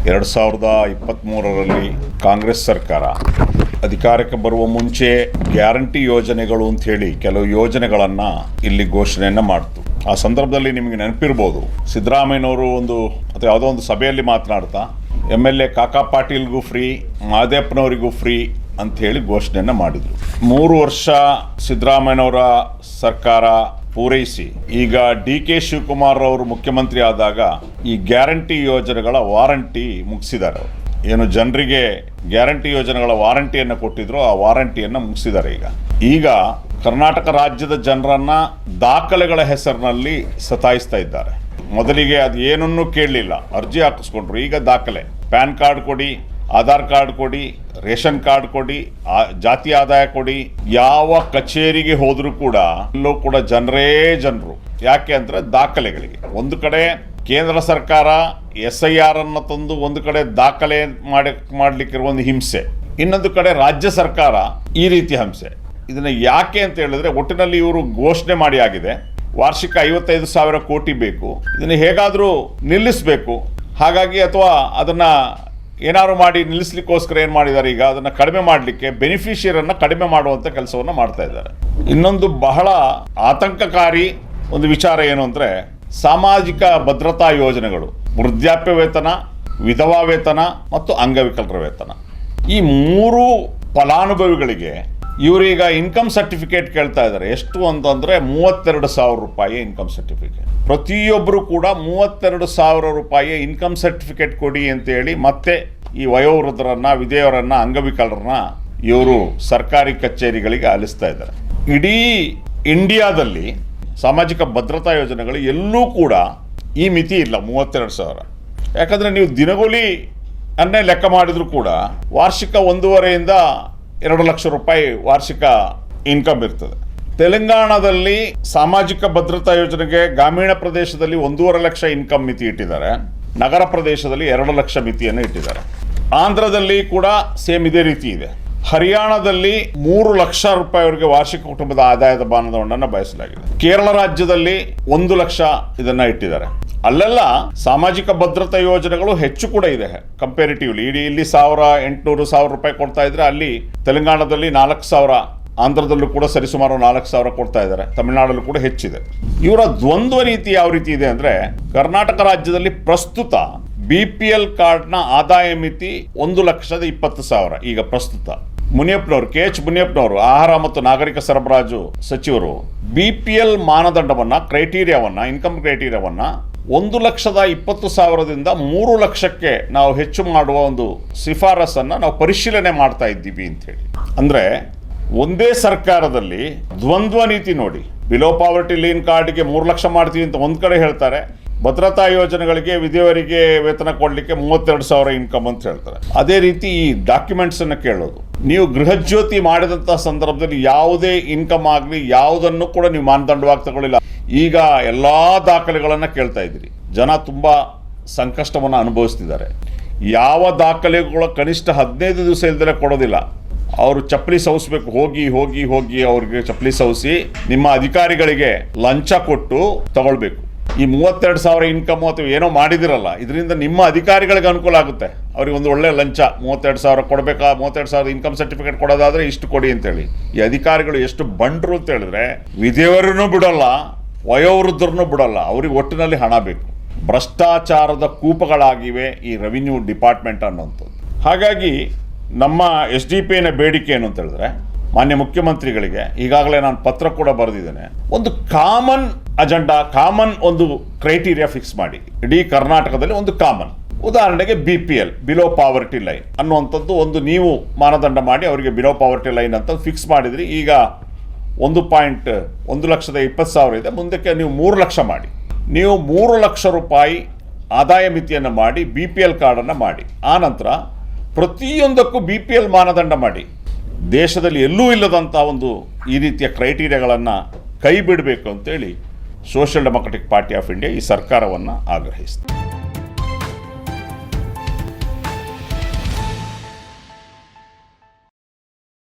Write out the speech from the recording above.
2023ರಲ್ಲಿ ಕಾಂಗ್ರೆಸ್ ಸರ್ಕಾರ ಅಧಿಕಾರಕ್ಕೆ ಬರುವ ಮುಂಚೆ ಗ್ಯಾರಂಟಿ ಯೋಜನೆಗಳು ಅಂತ ಹೇಳಿ ಕೆಲವು ಯೋಜನೆಗಳನ್ನು ಇಲ್ಲಿ ಘೋಷಣೆಯನ್ನು ಮಾಡ್ತು. ಆ ಸಂದರ್ಭದಲ್ಲಿ ನಿಮಗೆ ನೆನಪಿರ್ಬೋದು, ಸಿದ್ದರಾಮಯ್ಯನವರು ಅಥವಾ ಯಾವುದೋ ಒಂದು ಸಭೆಯಲ್ಲಿ ಮಾತನಾಡ್ತಾ MLA ಕಾಕಾ ಪಾಟೀಲ್ಗೂ ಫ್ರೀ, ಮಾದೇಪ್ಪನವರಿಗೂ ಫ್ರೀ ಅಂತ ಹೇಳಿ ಘೋಷಣೆಯನ್ನು ಮಾಡಿದರು. 3 ವರ್ಷ ಸಿದ್ದರಾಮಯ್ಯನವರ ಸರ್ಕಾರ ಪೂರೈಸಿ ಈಗ DK ಶಿವಕುಮಾರ್ ಅವರು ಮುಖ್ಯಮಂತ್ರಿ ಆದಾಗ ಈ ಗ್ಯಾರಂಟಿ ಯೋಜನೆಗಳ ವಾರಂಟಿ ಮುಗಿಸಿದ್ದಾರೆ. ಏನು ಜನರಿಗೆ ಗ್ಯಾರಂಟಿ ಯೋಜನೆಗಳ ವಾರಂಟಿಯನ್ನು ಕೊಟ್ಟಿದ್ರು, ಆ ವಾರಂಟಿಯನ್ನು ಮುಗಿಸಿದ್ದಾರೆ. ಈಗ ಕರ್ನಾಟಕ ರಾಜ್ಯದ ಜನರನ್ನ ದಾಖಲೆಗಳ ಹೆಸರಿನಲ್ಲಿ ಸತಾಯಿಸ್ತಾ ಇದ್ದಾರೆ. ಮೊದಲಿಗೆ ಅದು ಏನನ್ನೂ ಕೇಳಲಿಲ್ಲ, ಅರ್ಜಿ ಹಾಕಿಸ್ಕೊಂಡ್ರು. ಈಗ ದಾಖಲೆ, ಪ್ಯಾನ್ ಕಾರ್ಡ್ ಕೊಡಿ, ಆಧಾರ್ ಕಾರ್ಡ್ ಕೊಡಿ, ರೇಷನ್ ಕಾರ್ಡ್ ಕೊಡಿ, ಜಾತಿ ಆದಾಯ ಕೊಡಿ. ಯಾವ ಕಚೇರಿಗೆ ಹೋದರೂ ಕೂಡ ಎಲ್ಲೂ ಕೂಡ ಜನರು. ಯಾಕೆ ಅಂದರೆ ದಾಖಲೆಗಳಿಗೆ. ಒಂದು ಕಡೆ ಕೇಂದ್ರ ಸರ್ಕಾರ SIR ಅನ್ನು ತಂದು ಒಂದು ಕಡೆ ದಾಖಲೆ ಮಾಡಲಿಕ್ಕಿರುವ ಒಂದು ಹಿಂಸೆ, ಇನ್ನೊಂದು ಕಡೆ ರಾಜ್ಯ ಸರ್ಕಾರ ಈ ರೀತಿ ಹಿಂಸೆ. ಇದನ್ನು ಯಾಕೆ ಅಂತ ಹೇಳಿದ್ರೆ, ಒಟ್ಟಿನಲ್ಲಿ ಇವರು ಘೋಷಣೆ ಮಾಡಿ ಆಗಿದೆ, ವಾರ್ಷಿಕ 55,000 ಕೋಟಿ ಬೇಕು, ಇದನ್ನು ಹೇಗಾದರೂ ನಿಲ್ಲಿಸಬೇಕು. ಹಾಗಾಗಿ ಅಥವಾ ಅದನ್ನು ಏನಾದ್ರು ಮಾಡಿ ನಿಲ್ಲಿಸ್ಲಿಕ್ಕೋಸ್ಕರ ಏನು ಮಾಡಿದ್ದಾರೆ, ಈಗ ಅದನ್ನು ಕಡಿಮೆ ಮಾಡಲಿಕ್ಕೆ ಬೆನಿಫಿಷಿಯರನ್ನು ಕಡಿಮೆ ಮಾಡುವಂಥ ಕೆಲಸವನ್ನು ಮಾಡ್ತಾ ಇದ್ದಾರೆ. ಇನ್ನೊಂದು ಬಹಳ ಆತಂಕಕಾರಿ ಒಂದು ವಿಚಾರ ಏನು ಅಂದರೆ, ಸಾಮಾಜಿಕ ಭದ್ರತಾ ಯೋಜನೆಗಳು, ವೃದ್ಧಾಪ್ಯ ವೇತನ, ವಿಧವಾ ವೇತನ ಮತ್ತು ಅಂಗವಿಕಲರ ವೇತನ, ಈ 3 ಫಲಾನುಭವಿಗಳಿಗೆ ಇವರೀಗ ಇನ್ಕಮ್ ಸರ್ಟಿಫಿಕೇಟ್ ಕೇಳ್ತಾ ಇದ್ದಾರೆ. ಎಷ್ಟು ಅಂತಂದರೆ 32,000 ರೂಪಾಯಿ ಇನ್ಕಮ್ ಸರ್ಟಿಫಿಕೇಟ್. ಪ್ರತಿಯೊಬ್ಬರು ಕೂಡ 32,000 ರೂಪಾಯಿ ಇನ್ಕಮ್ ಸರ್ಟಿಫಿಕೇಟ್ ಕೊಡಿ ಅಂತೇಳಿ ಮತ್ತೆ ಈ ವಯೋವೃದ್ಧರನ್ನ, ವಿಧವೆಯರನ್ನ, ಅಂಗವಿಕಲರನ್ನ ಇವರು ಸರ್ಕಾರಿ ಕಚೇರಿಗಳಿಗೆ ಆಲಿಸ್ತಾ ಇದ್ದಾರೆ. ಇಡೀ ಇಂಡಿಯಾದಲ್ಲಿ ಸಾಮಾಜಿಕ ಭದ್ರತಾ ಯೋಜನೆಗಳು ಎಲ್ಲೂ ಕೂಡ ಈ ಮಿತಿ ಇಲ್ಲ 32,000. ಯಾಕಂದರೆ ನೀವು ದಿನಗೂಲಿ ಅನ್ನೇ ಲೆಕ್ಕ ಮಾಡಿದರೂ ಕೂಡ ವಾರ್ಷಿಕ 1.5 ಇಂದ 2 ಲಕ್ಷ ರೂಪಾಯಿ ವಾರ್ಷಿಕ ಇನ್ಕಮ್ ಇರ್ತದೆ. ತೆಲಂಗಾಣದಲ್ಲಿ ಸಾಮಾಜಿಕ ಭದ್ರತಾ ಯೋಜನೆಗೆ ಗ್ರಾಮೀಣ ಪ್ರದೇಶದಲ್ಲಿ 1.5 ಲಕ್ಷ ಇನ್ಕಮ್ ಮಿತಿ ಇಟ್ಟಿದ್ದಾರೆ, ನಗರ ಪ್ರದೇಶದಲ್ಲಿ 2 ಲಕ್ಷ ಮಿತಿಯನ್ನು ಇಟ್ಟಿದ್ದಾರೆ. ಆಂಧ್ರದಲ್ಲಿ ಕೂಡ ಸೇಮ್ ಇದೇ ರೀತಿ ಇದೆ. ಹರಿಯಾಣದಲ್ಲಿ 3 ಲಕ್ಷ ರೂಪಾಯಿವರೆಗೆ ವಾರ್ಷಿಕ ಕುಟುಂಬದ ಆದಾಯದ ಮಾನದಂಡವನ್ನು ಬಯಸಲಾಗಿದೆ. ಕೇರಳ ರಾಜ್ಯದಲ್ಲಿ 1 ಲಕ್ಷ ಇದನ್ನ ಇಟ್ಟಿದ್ದಾರೆ. ಅಲ್ಲೆಲ್ಲ ಸಾಮಾಜಿಕ ಭದ್ರತಾ ಯೋಜನೆಗಳು ಹೆಚ್ಚು ಕೂಡ ಇದೆ ಕಂಪೇರಿಟಿವ್ಲಿ. ಇಲ್ಲಿ 1,800 ರೂಪಾಯಿ ಕೊಡ್ತಾ ಇದ್ರೆ, ಅಲ್ಲಿ ತೆಲಂಗಾಣದಲ್ಲಿ 4,000, ಆಂಧ್ರದಲ್ಲೂ ಕೂಡ ಸರಿಸುಮಾರು 4,000 ಕೊಡ್ತಾ ಇದ್ದಾರೆ, ತಮಿಳುನಾಡಲ್ಲೂ ಕೂಡ ಹೆಚ್ಚಿದೆ. ಇವರ ದ್ವಂದ್ವ ನೀತಿ ಯಾವ ರೀತಿ ಇದೆ ಅಂದರೆ, ಕರ್ನಾಟಕ ರಾಜ್ಯದಲ್ಲಿ ಪ್ರಸ್ತುತ BPL ಕಾರ್ಡ್ನ ಆದಾಯ ಮಿತಿ 1,20,000. ಈಗ ಪ್ರಸ್ತುತ ಮುನಿಯಪ್ಪನವರು, KH ಮುನಿಯಪ್ಪನವರು, ಆಹಾರ ಮತ್ತು ನಾಗರಿಕ ಸರಬರಾಜು ಸಚಿವರು BPL ಮಾನದಂಡವನ್ನು, ಇನ್ಕಮ್ ಕ್ರೈಟೀರಿಯಾವನ್ನು 1,20,000ದಿಂದ 3 ಲಕ್ಷಕ್ಕೆ ನಾವು ಹೆಚ್ಚು ಮಾಡುವ ಒಂದು ಶಿಫಾರಸನ್ನು ನಾವು ಪರಿಶೀಲನೆ ಮಾಡ್ತಾ ಇದ್ದೀವಿ ಅಂತೇಳಿ. ಅಂದರೆ ಒಂದೇ ಸರ್ಕಾರದಲ್ಲಿ ದ್ವಂದ್ವ ನೀತಿ ನೋಡಿ. ಬಿಲೋ ಪಾವರ್ಟಿ ಲೈನ್ ಕಾರ್ಡ್ಗೆ 3 ಲಕ್ಷ ಮಾಡ್ತೀವಿ ಅಂತ ಒಂದು ಕಡೆ ಹೇಳ್ತಾರೆ, ಭದ್ರತಾ ಯೋಜನೆಗಳಿಗೆ, ವಿಧವೆಯರಿಗೆ ವೇತನ ಕೊಡಲಿಕ್ಕೆ 32,000 ಇನ್ಕಮ್ ಅಂತ ಹೇಳ್ತಾರೆ. ಅದೇ ರೀತಿ ಈ ಡಾಕ್ಯುಮೆಂಟ್ಸನ್ನು ಕೇಳೋದು, ನೀವು ಗೃಹಜ್ಯೋತಿ ಮಾಡಿದಂಥ ಸಂದರ್ಭದಲ್ಲಿ ಯಾವುದೇ ಇನ್ಕಮ್ ಆಗಲಿ ಯಾವುದನ್ನು ಕೂಡ ನೀವು ಮಾನದಂಡವಾಗಿ ತಗೊಳ್ಳಿಲ್ಲ. ಈಗ ಎಲ್ಲ ದಾಖಲೆಗಳನ್ನು ಕೇಳ್ತಾ ಇದ್ದೀರಿ. ಜನ ತುಂಬ ಸಂಕಷ್ಟವನ್ನು ಅನುಭವಿಸ್ತಿದ್ದಾರೆ. ಯಾವ ದಾಖಲೆಗಳ ಕನಿಷ್ಠ 15 ದಿವಸ ಇಲ್ದಲೇ ಕೊಡೋದಿಲ್ಲ. ಅವರು ಚಪ್ಪಲಿ ಸವಿಸ್ಬೇಕು, ಹೋಗಿ ಅವ್ರಿಗೆ ಚಪ್ಪಲಿ ಸವಿಸಿ ನಿಮ್ಮ ಅಧಿಕಾರಿಗಳಿಗೆ ಲಂಚ ಕೊಟ್ಟು ತಗೊಳ್ಬೇಕು. ಈ 32,000 ಇನ್ಕಮ್ ಅಥವಾ ಏನೋ ಮಾಡಿದಿರಲ್ಲ, ಇದರಿಂದ ನಿಮ್ಮ ಅಧಿಕಾರಿಗಳಿಗೆ ಅನುಕೂಲ ಆಗುತ್ತೆ. ಅವ್ರಿಗೆ ಒಂದು ಒಳ್ಳೆ ಲಂಚ, 32,000 ಕೊಡಬೇಕಾ, 32,000 ಇನ್ಕಮ್ ಸರ್ಟಿಫಿಕೇಟ್ ಕೊಡೋದಾದರೆ ಇಷ್ಟು ಕೊಡಿ ಅಂತೇಳಿ. ಈ ಅಧಿಕಾರಿಗಳು ಎಷ್ಟು ಬಂಡ್ರು ಅಂತ ಹೇಳಿದ್ರೆ, ವಿಧವೆಯರನ್ನು ಬಿಡೋಲ್ಲ, ವಯೋವೃದ್ಧರನ್ನು ಬಿಡೋಲ್ಲ, ಅವ್ರಿಗೆ ಒಟ್ಟಿನಲ್ಲಿ ಹಣ ಬೇಕು. ಭ್ರಷ್ಟಾಚಾರದ ಕೂಪಗಳಾಗಿವೆ ಈ ರೆವಿನ್ಯೂ ಡಿಪಾರ್ಟ್ಮೆಂಟ್ ಅನ್ನೋಂಥದ್ದು. ಹಾಗಾಗಿ ನಮ್ಮ SDPನ ಬೇಡಿಕೆ ಏನು ಅಂತ ಹೇಳಿದ್ರೆ, ಮಾನ್ಯ ಮುಖ್ಯಮಂತ್ರಿಗಳಿಗೆ ಈಗಾಗಲೇ ನಾನು ಪತ್ರ ಕೂಡ ಬರೆದಿದ್ದೇನೆ, ಒಂದು ಕಾಮನ್ ಅಜೆಂಡಾ, ಕಾಮನ್ ಒಂದು ಕ್ರೈಟೀರಿಯಾ ಫಿಕ್ಸ್ ಮಾಡಿ. ಇಡೀ ಕರ್ನಾಟಕದಲ್ಲಿ ಒಂದು ಕಾಮನ್, ಉದಾಹರಣೆಗೆ BPL ಬಿಲೋ ಪಾವರ್ಟಿ ಲೈನ್ ಅನ್ನುವಂಥದ್ದು ಒಂದು ನೀವು ಮಾನದಂಡ ಮಾಡಿ ಅವರಿಗೆ ಬಿಲೋ ಪಾವರ್ಟಿ ಲೈನ್ ಅಂತ ಫಿಕ್ಸ್ ಮಾಡಿದ್ರಿ. ಈಗ 1,20,000 ಇದೆ, ಮುಂದಕ್ಕೆ ನೀವು 3 ಲಕ್ಷ ಮಾಡಿ. ನೀವು 3 ಲಕ್ಷ ರೂಪಾಯಿ ಆದಾಯ ಮಿತಿಯನ್ನು ಮಾಡಿ BPL ಕಾರ್ಡನ್ನು ಮಾಡಿ. ಆನಂತರ ಪ್ರತಿಯೊಂದಕ್ಕೂ BPL ಮಾನದಂಡ ಮಾಡಿ. ದೇಶದಲ್ಲಿ ಎಲ್ಲೂ ಇಲ್ಲದಂಥ ಒಂದು ಈ ರೀತಿಯ ಕ್ರೈಟೀರಿಯಾಗಳನ್ನು ಕೈ ಬಿಡಬೇಕು ಅಂತೇಳಿ social democratic party of India ಈ ಸರ್ಕಾರವನ್ನು ಆಗ್ರಹಿಸ್ತಾರೆ.